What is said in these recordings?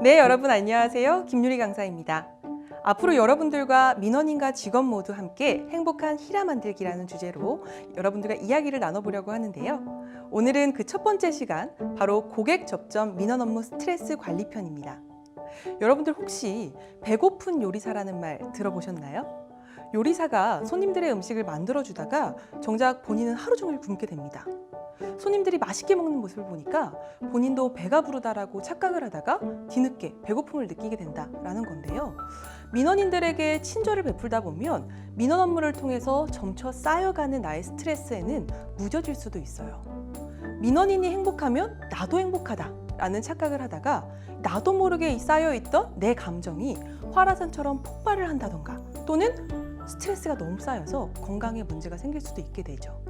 네, 여러분 안녕하세요. 김유리 강사입니다. 앞으로 여러분들과 민원인과 직원 모두 함께 행복한 히라 만들기라는 주제로 여러분들과 이야기를 나눠보려고 하는데요. 오늘은 그 첫 번째 시간, 바로 고객 접점 민원 업무 스트레스 관리 편입니다. 여러분들 혹시 배고픈 요리사라는 말 들어보셨나요? 요리사가 손님들의 음식을 만들어주다가 정작 본인은 하루 종일 굶게 됩니다. 손님들이 맛있게 먹는 모습을 보니까 본인도 배가 부르다라고 착각을 하다가 뒤늦게 배고픔을 느끼게 된다라는 건데요. 민원인들에게 친절을 베풀다 보면 민원 업무를 통해서 점차 쌓여가는 나의 스트레스에는 무뎌질 수도 있어요. 민원인이 행복하면 나도 행복하다라는 착각을 하다가 나도 모르게 쌓여있던 내 감정이 활화산처럼 폭발을 한다던가 또는 스트레스가 너무 쌓여서 건강에 문제가 생길 수도 있게 되죠.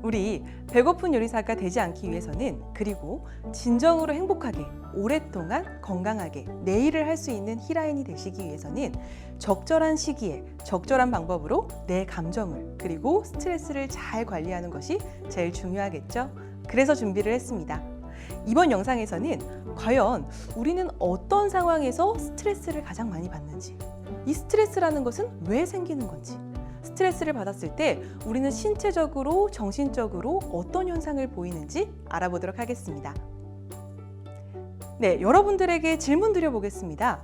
우리 배고픈 요리사가 되지 않기 위해서는, 그리고 진정으로 행복하게 오랫동안 건강하게 내 일을 할 수 있는 히라인이 되시기 위해서는 적절한 시기에 적절한 방법으로 내 감정을 그리고 스트레스를 잘 관리하는 것이 제일 중요하겠죠. 그래서 준비를 했습니다. 이번 영상에서는 과연 우리는 어떤 상황에서 스트레스를 가장 많이 받는지, 이 스트레스라는 것은 왜 생기는 건지, 스트레스를 받았을 때 우리는 신체적으로, 정신적으로 어떤 현상을 보이는지 알아보도록 하겠습니다. 네, 여러분들에게 질문 드려보겠습니다.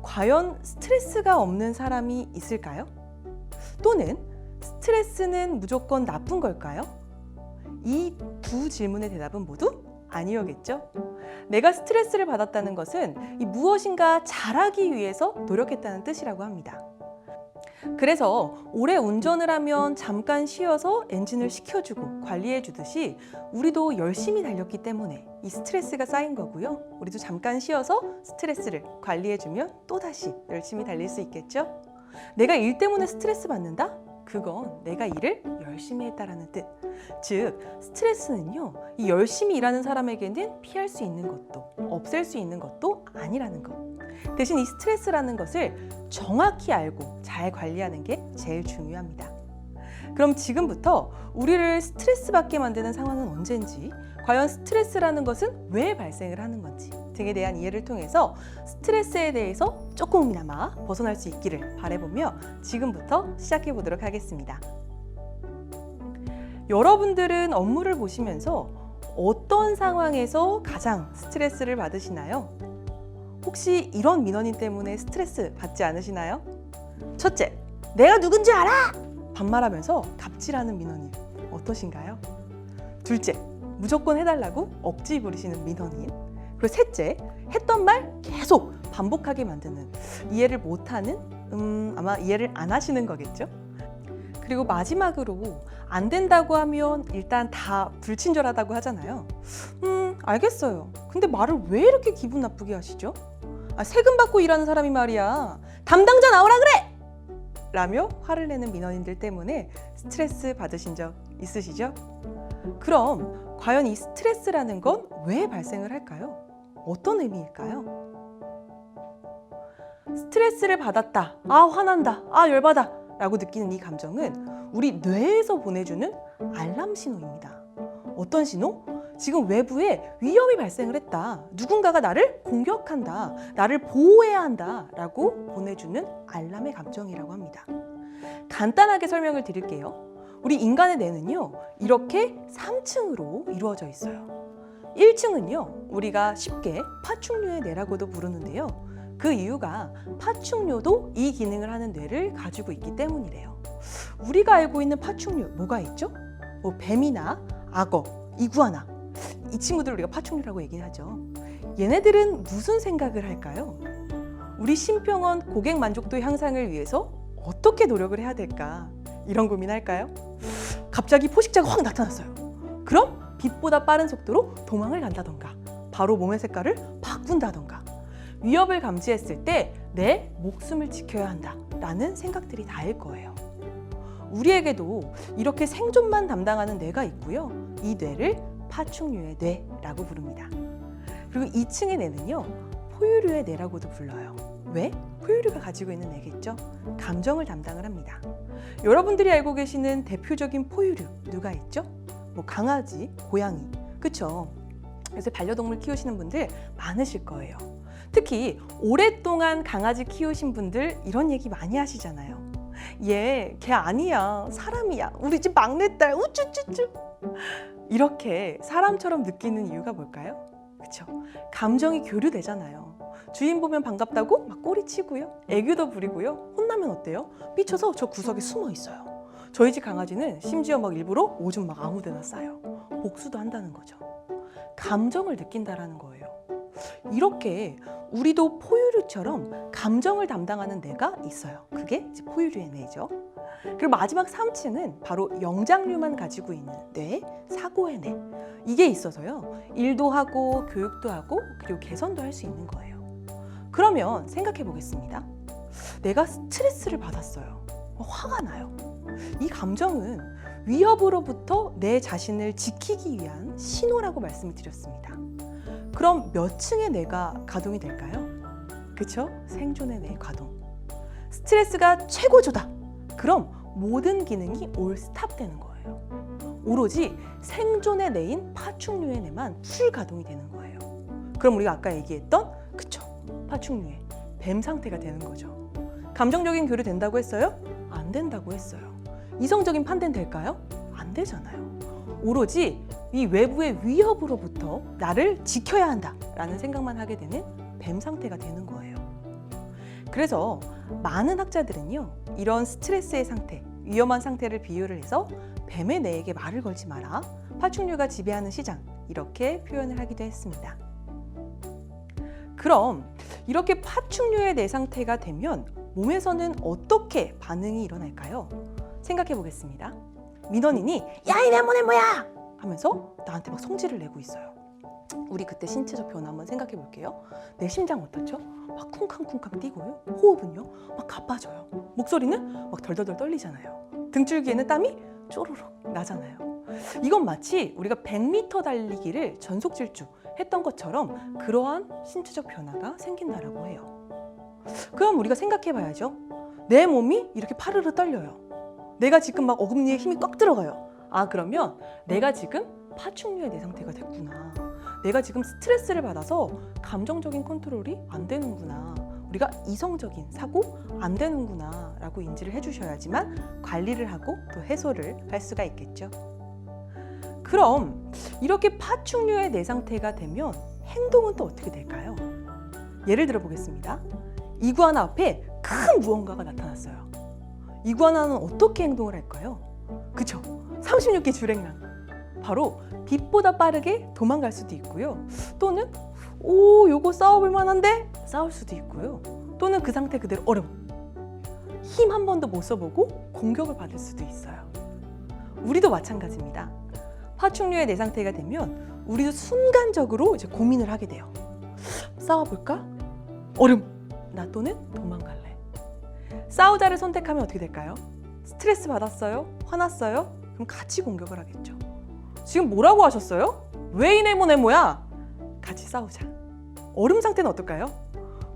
과연 스트레스가 없는 사람이 있을까요? 또는 스트레스는 무조건 나쁜 걸까요? 이 두 질문의 대답은 모두 아니오겠죠? 내가 스트레스를 받았다는 것은 무엇인가 잘하기 위해서 노력했다는 뜻이라고 합니다. 그래서 오래 운전을 하면 잠깐 쉬어서 엔진을 식혀주고 관리해주듯이 우리도 열심히 달렸기 때문에 이 스트레스가 쌓인 거고요. 우리도 잠깐 쉬어서 스트레스를 관리해주면 또다시 열심히 달릴 수 있겠죠? 내가 일 때문에 스트레스 받는다? 그건 내가 일을 열심히 했다라는 뜻. 즉, 스트레스는요, 이 열심히 일하는 사람에게는 피할 수 있는 것도 없앨 수 있는 것도 아니라는 것. 대신 이 스트레스라는 것을 정확히 알고 잘 관리하는 게 제일 중요합니다. 그럼 지금부터 우리를 스트레스 받게 만드는 상황은 언제인지, 과연 스트레스라는 것은 왜 발생을 하는 건지 등에 대한 이해를 통해서 스트레스에 대해서 조금이나마 벗어날 수 있기를 바라보며 지금부터 시작해 보도록 하겠습니다. 여러분들은 업무를 보시면서 어떤 상황에서 가장 스트레스를 받으시나요? 혹시 이런 민원인 때문에 스트레스 받지 않으시나요? 첫째, 내가 누군지 알아! 반말하면서 갑질하는 민원인 어떠신가요? 둘째, 무조건 해달라고 억지 부리시는 민원인. 그리고 셋째, 했던 말 계속 반복하게 만드는, 이해를 못하는, 아마 이해를 안 하시는 거겠죠? 그리고 마지막으로 안 된다고 하면 일단 다 불친절하다고 하잖아요. 알겠어요. 근데 말을 왜 이렇게 기분 나쁘게 하시죠? 세금 받고 일하는 사람이 말이야. 담당자 나오라 그래! 라며 화를 내는 민원인들 때문에 스트레스 받으신 적 있으시죠? 그럼 과연 이 스트레스라는 건 왜 발생을 할까요? 어떤 의미일까요? 스트레스를 받았다, 화난다, 열받아 라고 느끼는 이 감정은 우리 뇌에서 보내주는 알람 신호입니다. 어떤 신호? 지금 외부에 위험이 발생을 했다, 누군가가 나를 공격한다, 나를 보호해야 한다 라고 보내주는 알람의 감정이라고 합니다. 간단하게 설명을 드릴게요. 우리 인간의 뇌는요, 이렇게 3층으로 이루어져 있어요. 1층은요, 우리가 쉽게 파충류의 뇌라고도 부르는데요. 그 이유가 파충류도 이 기능을 하는 뇌를 가지고 있기 때문이래요. 우리가 알고 있는 파충류 뭐가 있죠? 뱀이나 악어, 이구아나, 이 친구들 우리가 파충류라고 얘기를 하죠. 얘네들은 무슨 생각을 할까요? 우리 심평원 고객 만족도 향상을 위해서 어떻게 노력을 해야 될까? 이런 고민할까요? 갑자기 포식자가 확 나타났어요. 그럼 빛보다 빠른 속도로 도망을 간다던가, 바로 몸의 색깔을 바꾼다던가, 위협을 감지했을 때 내 목숨을 지켜야 한다라는 생각들이 다일 거예요. 우리에게도 이렇게 생존만 담당하는 뇌가 있고요. 이 뇌를 파충류의 뇌라고 부릅니다. 그리고 2층의 뇌는요, 포유류의 뇌라고도 불러요. 왜? 포유류가 가지고 있는 뇌겠죠? 감정을 담당을 합니다. 여러분들이 알고 계시는 대표적인 포유류 누가 있죠? 강아지, 고양이, 그쵸? 그래서 반려동물 키우시는 분들 많으실 거예요. 특히 오랫동안 강아지 키우신 분들 이런 얘기 많이 하시잖아요. 얘, 걔 아니야. 사람이야. 우리 집 막내딸. 우쭈쭈쭈. 이렇게 사람처럼 느끼는 이유가 뭘까요? 그쵸? 감정이 교류되잖아요. 주인 보면 반갑다고 막 꼬리치고요. 애교도 부리고요. 혼나면 어때요? 삐쳐서 저 구석에 숨어 있어요. 저희 집 강아지는 심지어 막 일부러 오줌 막 아무 데나 싸요. 복수도 한다는 거죠. 감정을 느낀다라는 거예요. 이렇게 우리도 포유류처럼 감정을 담당하는 뇌가 있어요. 그게 이제 포유류의 뇌죠. 그리고 마지막 3층은 바로 영장류만 가지고 있는 뇌, 사고의 뇌. 이게 있어서요. 일도 하고 교육도 하고 그리고 개선도 할 수 있는 거예요. 그러면 생각해 보겠습니다. 내가 스트레스를 받았어요. 화가 나요. 이 감정은 위협으로부터 내 자신을 지키기 위한 신호라고 말씀을 드렸습니다. 그럼 몇 층의 뇌가 가동이 될까요? 그쵸? 생존의 뇌 가동. 스트레스가 최고조다. 그럼 모든 기능이 올 스탑 되는 거예요. 오로지 생존의 뇌인 파충류의 뇌만 풀 가동이 되는 거예요. 그럼 우리가 아까 얘기했던 그쵸? 파충류의 뱀 상태가 되는 거죠. 감정적인 교류 된다고 했어요? 안 된다고 했어요. 이성적인 판단 될까요? 안 되잖아요. 오로지 이 외부의 위협으로부터 나를 지켜야 한다라는 생각만 하게 되는 뱀 상태가 되는 거예요. 그래서 많은 학자들은요, 이런 스트레스의 상태, 위험한 상태를 비유를 해서 뱀의 뇌에게 말을 걸지 마라, 파충류가 지배하는 시장, 이렇게 표현을 하기도 했습니다. 그럼 이렇게 파충류의 뇌 상태가 되면 몸에서는 어떻게 반응이 일어날까요? 생각해 보겠습니다. 민원인이 야, 이 네모네 뭐야! 하면서 나한테 막 성질을 내고 있어요. 우리 그때 신체적 변화 한번 생각해 볼게요. 내 심장 어떻죠? 막 쿵쾅쿵쾅 뛰고요. 호흡은요? 막 가빠져요. 목소리는 막 덜덜덜 떨리잖아요. 등줄기에는 땀이 쪼르륵 나잖아요. 이건 마치 우리가 100m 달리기를 전속 질주 했던 것처럼 그러한 신체적 변화가 생긴다라고 해요. 그럼 우리가 생각해 봐야죠. 내 몸이 이렇게 파르르 떨려요. 내가 지금 막 어금니에 힘이 꽉 들어가요. 아, 그러면 내가 지금 파충류의 뇌 상태가 됐구나. 내가 지금 스트레스를 받아서 감정적인 컨트롤이 안 되는구나. 우리가 이성적인 사고 안 되는구나 라고 인지를 해주셔야지만 관리를 하고 또 해소를 할 수가 있겠죠. 그럼 이렇게 파충류의 뇌 상태가 되면 행동은 또 어떻게 될까요? 예를 들어 보겠습니다. 이구아나 앞에 큰 무언가가 나타났어요. 이구아나는 어떻게 행동을 할까요? 그쵸? 36개 줄행랑. 바로 빛보다 빠르게 도망갈 수도 있고요. 또는 요거 싸워볼 만한데? 싸울 수도 있고요. 또는 그 상태 그대로 얼음. 힘 한 번도 못 써보고 공격을 받을 수도 있어요. 우리도 마찬가지입니다. 파충류의 뇌 상태가 되면 우리도 순간적으로 이제 고민을 하게 돼요. 싸워볼까? 얼음. 나 또는 도망갈래. 싸우자를 선택하면 어떻게 될까요? 스트레스 받았어요? 화났어요? 그럼 같이 공격을 하겠죠. 지금 뭐라고 하셨어요? 왜 이 네모네모야? 같이 싸우자. 얼음 상태는 어떨까요?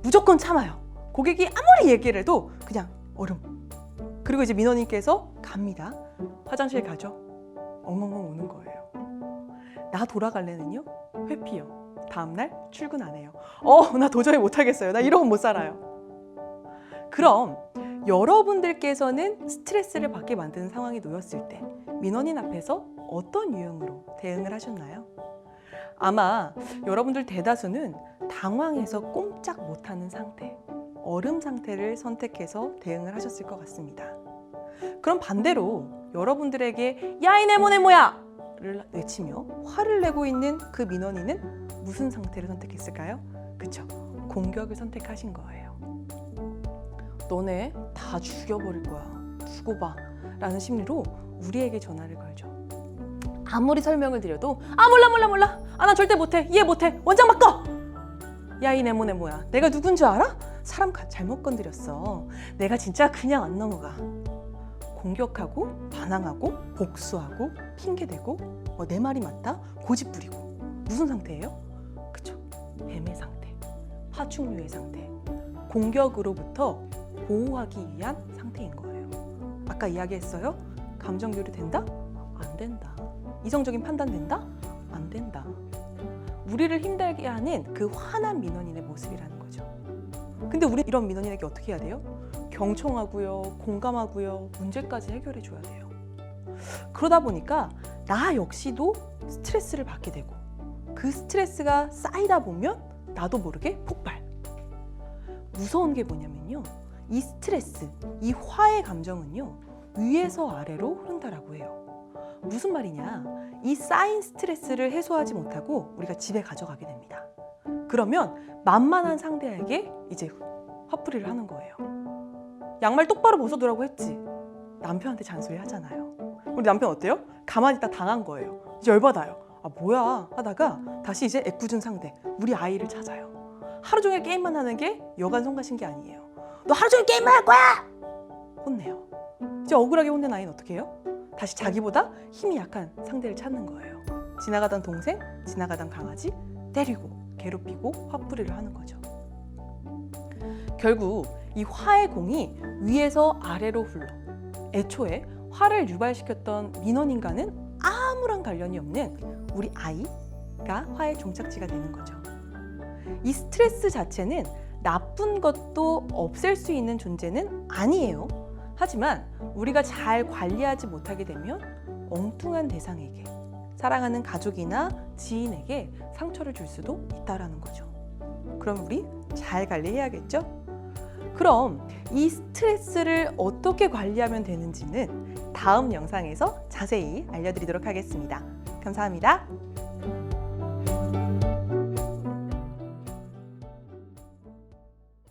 무조건 참아요. 고객이 아무리 얘기를 해도 그냥 얼음. 그리고 이제 민원인께서 갑니다. 화장실 가죠. 엉엉엉 우는 거예요. 나 돌아갈래는요? 회피요. 다음날 출근 안 해요. 나 도저히 못하겠어요. 나 이러고 못 살아요. 그럼 여러분들께서는 스트레스를 받게 만드는 상황에 놓였을 때 민원인 앞에서 어떤 유형으로 대응을 하셨나요? 아마 여러분들 대다수는 당황해서 꼼짝 못하는 상태, 얼음 상태를 선택해서 대응을 하셨을 것 같습니다. 그럼 반대로 여러분들에게 야, 이 네모네모야! 를 외치며 화를 내고 있는 그 민원인은 무슨 상태를 선택했을까요? 그쵸? 공격을 선택하신 거예요. 너네 다 죽여버릴 거야. 두고 봐. 라는 심리로 우리에게 전화를 걸죠. 아무리 설명을 드려도 몰라. 나 절대 못해. 이해 못해. 원장 바꿔. 야, 이 네모네모야. 내가 누군 줄 알아? 사람 잘못 건드렸어. 내가 진짜 그냥 안 넘어가. 공격하고 반항하고 복수하고 핑계대고 내 말이 맞다. 고집 부리고. 무슨 상태예요? 그쵸? 뱀의 상태. 파충류의 상태. 공격으로부터 보호하기 위한 상태인 거예요. 아까 이야기했어요. 감정 교류 된다? 안 된다. 이성적인 판단 된다? 안 된다. 우리를 힘들게 하는 그 화난 민원인의 모습이라는 거죠. 근데 우리 이런 민원인에게 어떻게 해야 돼요? 경청하고요, 공감하고요, 문제까지 해결해 줘야 돼요. 그러다 보니까 나 역시도 스트레스를 받게 되고 그 스트레스가 쌓이다 보면 나도 모르게 폭발. 무서운 게 뭐냐면요. 이 스트레스, 이 화의 감정은요. 위에서 아래로 흐른다라고 해요. 무슨 말이냐? 이 쌓인 스트레스를 해소하지 못하고 우리가 집에 가져가게 됩니다. 그러면 만만한 상대에게 이제 화풀이를 하는 거예요. 양말 똑바로 벗어두라고 했지. 남편한테 잔소리 하잖아요. 우리 남편 어때요? 가만히 딱 당한 거예요. 이제 열받아요. 아 뭐야 하다가 다시 이제 애꿎은 상대, 우리 아이를 찾아요. 하루 종일 게임만 하는 게 여간 성가신 게 아니에요. 너 하루 종일 게임만 할 거야! 혼내요. 이제 억울하게 혼낸 아이는 어떻게 해요? 다시 자기보다 힘이 약한 상대를 찾는 거예요. 지나가던 동생, 지나가던 강아지 때리고 괴롭히고 화풀이를 하는 거죠. 결국 이 화의 공이 위에서 아래로 흘러 애초에 화를 유발시켰던 민원인과는 아무런 관련이 없는 우리 아이가 화의 종착지가 되는 거죠. 이 스트레스 자체는 나쁜 것도 없앨 수 있는 존재는 아니에요. 하지만 우리가 잘 관리하지 못하게 되면 엉뚱한 대상에게, 사랑하는 가족이나 지인에게 상처를 줄 수도 있다는 거죠. 그럼 우리 잘 관리해야겠죠? 그럼 이 스트레스를 어떻게 관리하면 되는지는 다음 영상에서 자세히 알려드리도록 하겠습니다. 감사합니다.